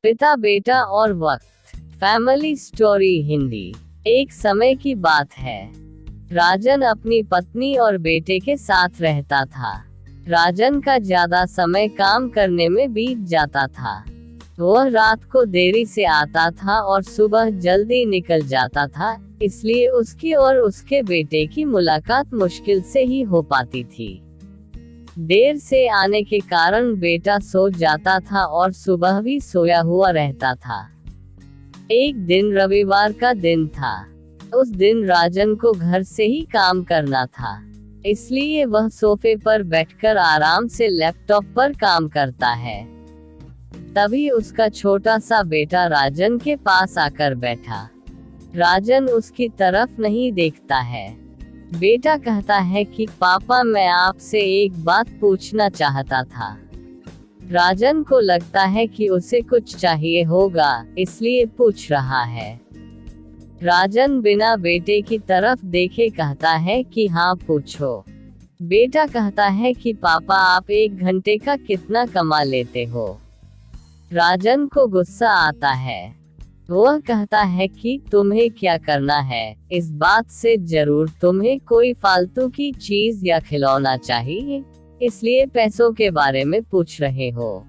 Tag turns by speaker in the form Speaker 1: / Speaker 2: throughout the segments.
Speaker 1: पिता बेटा और वक्त। Family story Hindi. एक समय की बात है। राजन अपनी पत्नी और बेटे के साथ रहता था। राजन का ज्यादा समय काम करने में बीत जाता था। वह रात को देरी से आता था और सुबह जल्दी निकल जाता था, इसलिए उसकी और उसके बेटे की मुलाकात मुश्किल से ही हो पाती थी। देर से आने के कारण बेटा सो जाता था और सुबह भी सोया हुआ रहता था। एक दिन रविवार का दिन था। उस दिन राजन को घर से ही काम करना था, इसलिए वह सोफे पर बैठकर आराम से लैपटॉप पर काम करता है। तभी उसका छोटा सा बेटा राजन के पास आकर बैठा। राजन उसकी तरफ नहीं देखता है। बेटा कहता है कि पापा, मैं आपसे एक बात पूछना चाहता था। राजन को लगता है कि उसे कुछ चाहिए होगा, इसलिए पूछ रहा है। राजन बिना बेटे की तरफ देखे कहता है कि हाँ, पूछो। बेटा कहता है कि पापा, आप 1 घंटे का कितना कमा लेते हो? राजन को गुस्सा आता है। वह कहता है कि तुम्हें क्या करना है, इस बात से जरूर तुम्हें कोई फालतू की चीज या खिलौना चाहिए, इसलिए पैसों के बारे में पूछ रहे हो।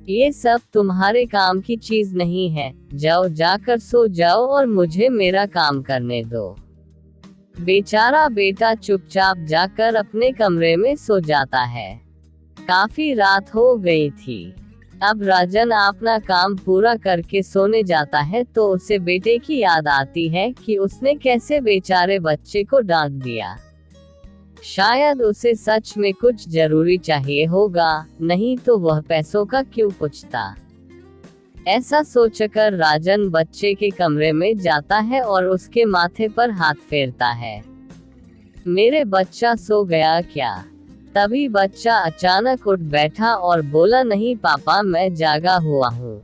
Speaker 1: ये सब तुम्हारे काम की चीज नहीं है। जाओ, जाकर सो जाओ और मुझे मेरा काम करने दो। बेचारा बेटा चुपचाप जाकर अपने कमरे में सो जाता है। काफी रात हो गई थी। अब राजन अपना काम पूरा करके सोने जाता है तो उसे बेटे की याद आती है कि उसने कैसे बेचारे बच्चे को डांट दिया। शायद उसे सच में कुछ जरूरी चाहिए होगा, नहीं तो वह पैसों का क्यों पूछता। ऐसा सोचकर राजन बच्चे के कमरे में जाता है और उसके माथे पर हाथ फेरता है। मेरे बच्चा सो गया क्या? तभी बच्चा अचानक उठ बैठा और बोला, नहीं पापा, मैं जागा हुआ हूँ।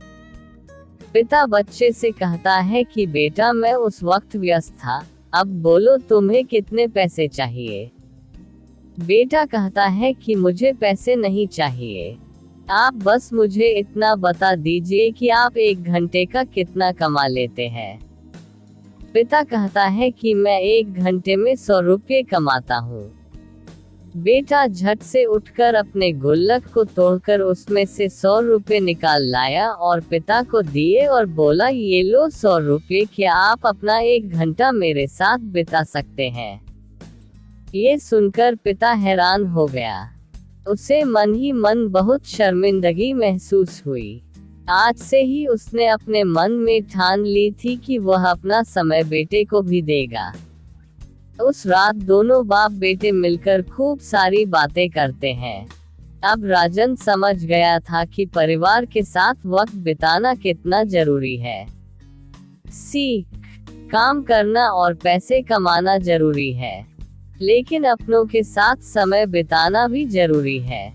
Speaker 1: पिता बच्चे से कहता है कि बेटा, मैं उस वक्त व्यस्त था, अब बोलो तुम्हें कितने पैसे चाहिए? बेटा कहता है कि मुझे पैसे नहीं चाहिए, आप बस मुझे इतना बता दीजिए कि आप 1 घंटे का कितना कमा लेते हैं। पिता कहता है कि मैं 1 घंटे में 100 रुपये कमाता हूँ। बेटा झट से उठकर अपने गुल्लक को तोड़कर उसमें से 100 रुपये निकाल लाया और पिता को दिए और बोला, ये लो 100 रुपये, क्या आप अपना 1 घंटा मेरे साथ बिता सकते हैं? ये सुनकर पिता हैरान हो गया। उसे मन ही मन बहुत शर्मिंदगी महसूस हुई। आज से ही उसने अपने मन में ठान ली थी कि वह अपना समय बेटे को भी देगा। उस रात दोनों बाप बेटे मिलकर खूब सारी बातें करते हैं। अब राजन समझ गया था कि परिवार के साथ वक्त बिताना कितना जरूरी है। सीख, काम करना और पैसे कमाना जरूरी है, लेकिन अपनों के साथ समय बिताना भी जरूरी है।